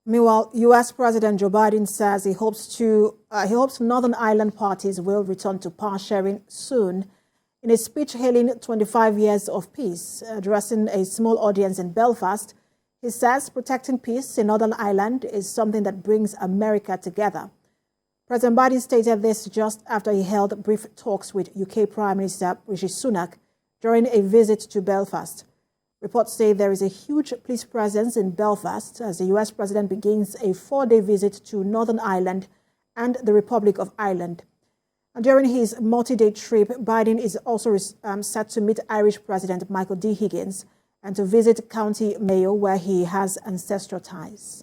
Meanwhile, U.S. President Joe Biden says he hopes Northern Ireland parties will return to power sharing soon. In a speech hailing 25 years of peace, addressing a small audience in Belfast, he says protecting peace in Northern Ireland is something that brings America together. President Biden stated this just after he held brief talks with UK Prime Minister Rishi Sunak during a visit to Belfast. Reports say there is a huge police presence in Belfast as the U.S. president begins a 4-day visit to Northern Ireland and the Republic of Ireland. And during his multi-day trip, Biden is also set to meet Irish President Michael D. Higgins and to visit County Mayo, where he has ancestral ties.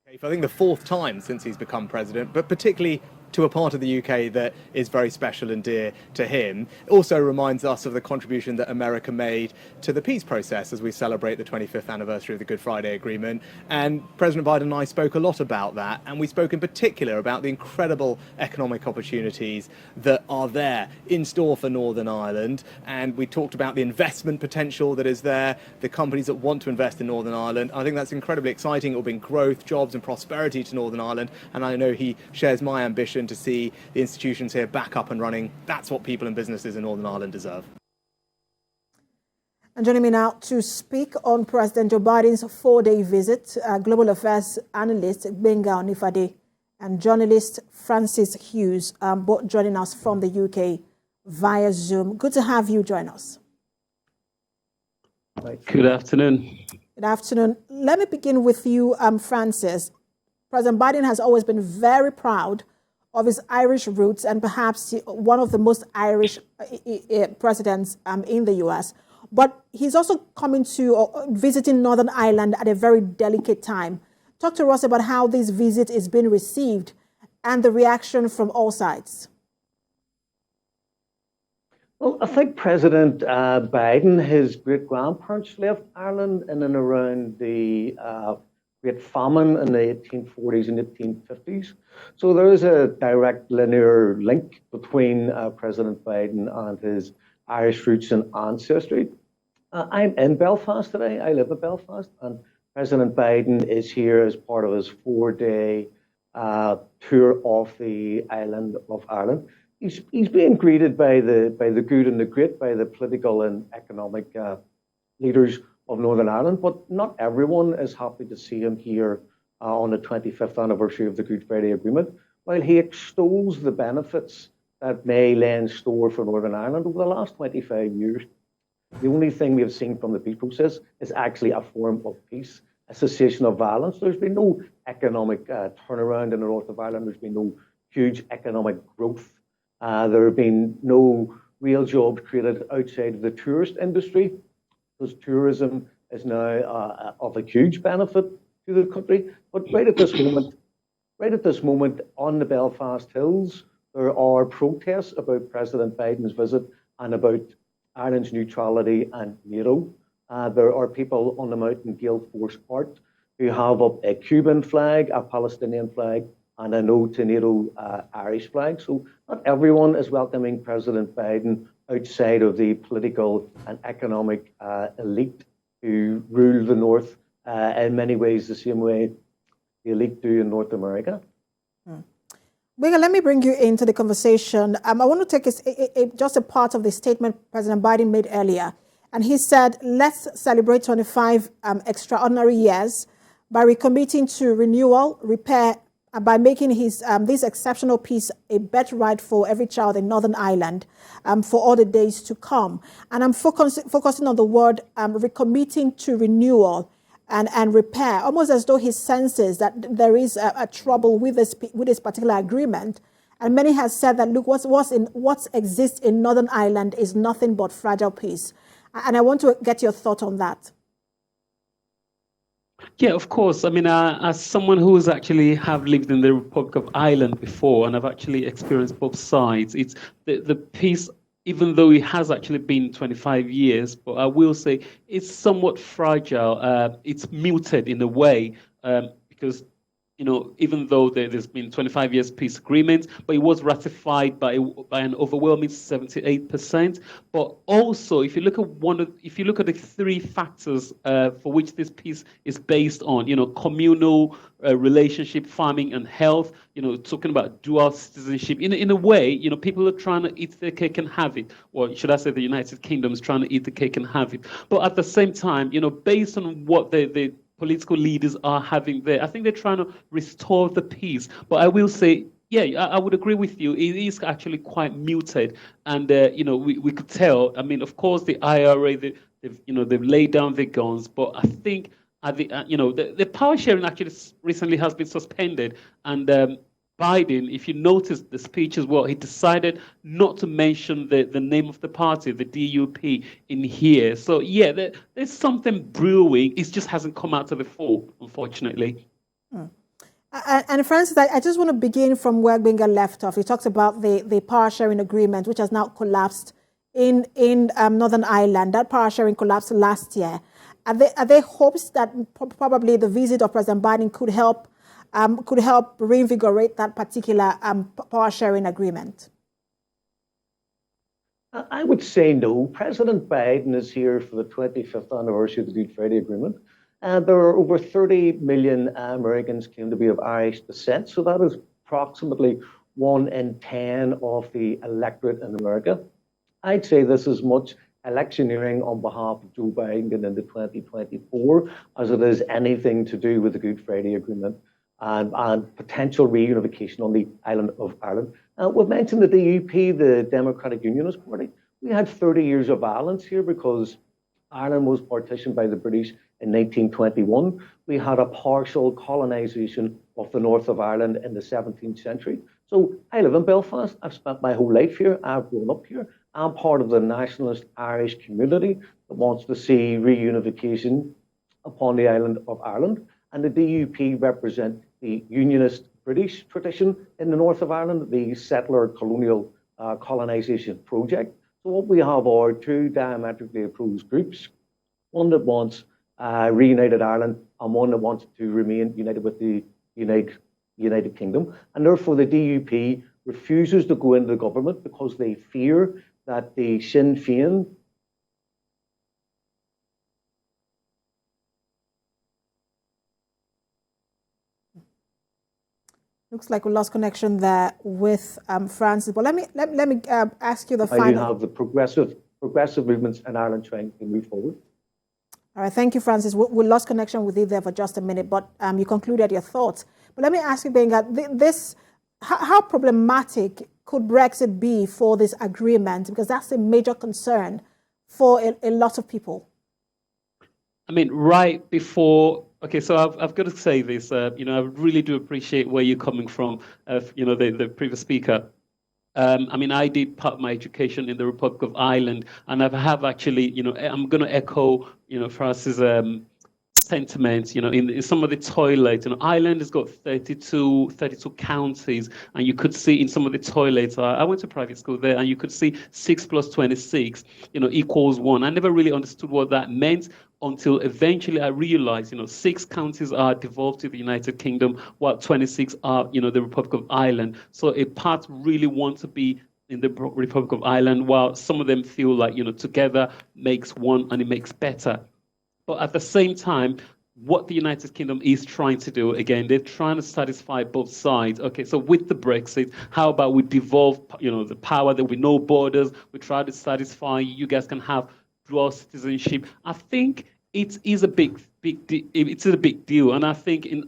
I think the 4th time since he's become president, but particularly to a part of the UK that is very special and dear to him. It also reminds us of the contribution that America made to the peace process as we celebrate the 25th anniversary of the Good Friday Agreement. And President Biden and I spoke a lot about that, and we spoke in particular about the incredible economic opportunities that are there in store for Northern Ireland. And we talked about the investment potential that is there, the companies that want to invest in Northern Ireland. I think that's incredibly exciting. It will bring growth, jobs and prosperity to Northern Ireland. And I know he shares my ambition to see the institutions here back up and running. That's what people and businesses in Northern Ireland deserve. And joining me now to speak on President Joe Biden's 4-day visit, global affairs analyst Benga Onifade and journalist Francis Hughes, both joining us from the UK via Zoom. Good to have you join us. Good afternoon. Good afternoon. Let me begin with you, Francis. President Biden has always been very proud of his Irish roots and perhaps one of the most Irish presidents in the U.S. But he's also coming to visiting Northern Ireland at a very delicate time. Talk to us about how this visit is being received and the reaction from all sides. Well, I think President Biden, his great-grandparents left Ireland in and around the Great Famine in the 1840s and 1850s. So there is a direct linear link between President Biden and his Irish roots and ancestry. I'm in Belfast today. I live in Belfast, and President Biden is here as part of his 4-day tour of the island of Ireland. He's being greeted by the good and the great, by the political and economic leaders of Northern Ireland, but not everyone is happy to see him here on the 25th anniversary of the Good Friday Agreement, while he extols the benefits that may lay in store for Northern Ireland over the last 25 years. The only thing we have seen from the peace process is actually a form of peace, a cessation of violence. There's been no economic turnaround in the north of Ireland. There's been no huge economic growth. There have been no real jobs created outside of the tourist industry, because tourism is now of a huge benefit to the country. But right at this moment on the Belfast Hills, there are protests about President Biden's visit and about Ireland's neutrality and NATO. There are people on the Mountain Guild Force Park who have up a Cuban flag, a Palestinian flag, and a no to NATO Irish flag. So not everyone is welcoming President Biden outside of the political and economic elite who rule the North in many ways the same way the elite do in North America. Benga, let me bring you into the conversation. I want to take just a part of the statement President Biden made earlier. And he said, let's celebrate 25 extraordinary years by recommitting to renewal, repair, by making this exceptional peace a birthright for every child in Northern Ireland for all the days to come. And I'm focusing on the word recommitting to renewal and repair, almost as though he senses that there is a trouble with this particular agreement. And many have said that, look, what exists in Northern Ireland is nothing but fragile peace. And I want to get your thought on that. Yeah, of course. I mean, as someone who has actually have lived in the Republic of Ireland before, and I've actually experienced both sides, it's the peace, even though it has actually been 25 years, but I will say it's somewhat fragile. It's muted in a way because even though there's been 25 years peace agreement, but it was ratified by an overwhelming 78%. But also, if you look at the three factors for which this peace is based on, communal relationship, farming, and health, talking about dual citizenship, in a way, people are trying to eat their cake and have it, or should I say, the United Kingdom is trying to eat the cake and have it. But at the same time, based on what the political leaders are having there, I think they're trying to restore the peace. But I will say, yeah, I would agree with you. It is actually quite muted, and we could tell. I mean, of course, the IRA, they've laid down their guns, but I think the power sharing actually recently has been suspended, and Biden, if you notice the speech as well, he decided not to mention the name of the party, the DUP, in here. So, yeah, there's something brewing. It just hasn't come out to the fore, unfortunately. And Francis, I just want to begin from where Benga left off. He talks about the power sharing agreement, which has now collapsed in Northern Ireland. That power sharing collapsed last year. Are there hopes that probably the visit of President Biden could help reinvigorate that particular power sharing agreement? I would say no. President Biden is here for the 25th anniversary of the Good Friday Agreement. There are over 30 million Americans claim to be of Irish descent, so that is approximately 1 in 10 of the electorate in America. I'd say this is much electioneering on behalf of Joe Biden into 2024 as it is anything to do with the Good Friday Agreement and potential reunification on the island of Ireland. We've mentioned the DUP, the Democratic Unionist Party. We had 30 years of violence here because Ireland was partitioned by the British in 1921. We had a partial colonisation of the north of Ireland in the 17th century. So I live in Belfast. I've spent my whole life here. I've grown up here. I'm part of the nationalist Irish community that wants to see reunification upon the island of Ireland. And the DUP represent the unionist British tradition in the north of Ireland, the settler colonial colonisation project. So what we have are two diametrically opposed groups, one that wants reunited Ireland and one that wants to remain united with the United Kingdom. And therefore the DUP refuses to go into the government because they fear that the Sinn Féin Looks like we lost connection there with Francis. But let me ask you the final. You have the progressive movements in Ireland trying to move forward. All right, thank you, Francis. We lost connection with you there for just a minute, but you concluded your thoughts. But let me ask you, Benga, how problematic could Brexit be for this agreement? Because that's a major concern for a lot of people. I mean, right before. Okay, so I've got to say this. I really do appreciate where you're coming from. The previous speaker. I mean, I did part of my education in the Republic of Ireland, and I have actually, I'm going to echo, Francis' sentiments, in some of the toilets. Ireland has got 32 counties, and you could see in some of the toilets, I went to private school there, and you could see 6 plus 26, equals 1. I never really understood what that meant until eventually I realized, 6 counties are devolved to the United Kingdom, while 26 are, the Republic of Ireland. So a part really want to be in the Republic of Ireland, while some of them feel like, together makes one and it makes better. But at the same time, what the United Kingdom is trying to do, again, they're trying to satisfy both sides. Okay, so with the Brexit, how about we devolve, the power, that we no borders, we try to satisfy, you guys can have dual citizenship. I think it is a big deal. And I think in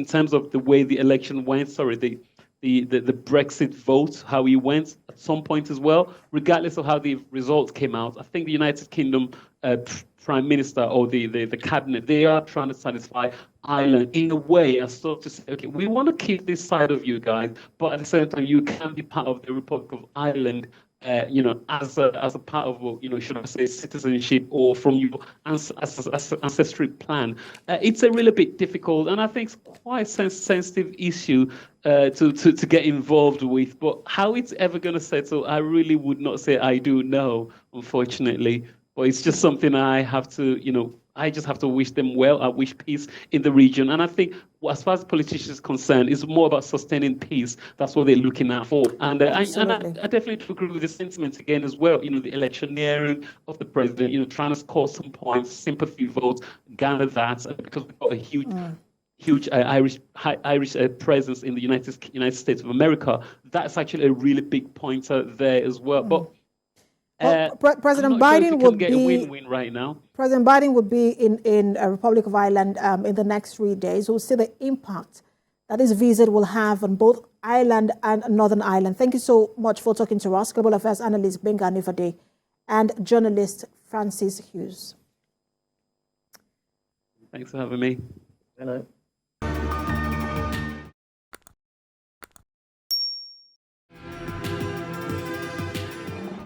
terms of the way the election went, the Brexit vote, how it went at some point as well, regardless of how the results came out, I think the United Kingdom Prime Minister or the cabinet, they are trying to satisfy Ireland in a way as sort of to say, okay, we want to keep this side of you guys, but at the same time, you can be part of the Republic of Ireland, as a part of, should I say, citizenship or from your ancestry plan. It's a really bit difficult, and I think it's quite a sensitive issue to get involved with. But how it's ever going to settle, I really would not say I do know, unfortunately. But it's just something I have to, I just have to wish them well. I wish peace in the region. And I think as far as politicians are concerned, it's more about sustaining peace. That's what they're looking out for. And I definitely agree with the sentiments again as well. The electioneering of the president, trying to score some points, sympathy votes, garner that, because we've got a huge Irish presence in the United States of America. That's actually a really big pointer there as well. But President Biden would get be a win-win right now. President Biden would be in Republic of Ireland in the next 3 days. We'll see the impact that this visit will have on both Ireland and Northern Ireland. Thank you so much for talking to us, Global Affairs analyst Benga Nifade and journalist Francis Hughes. Thanks for having me. Hello.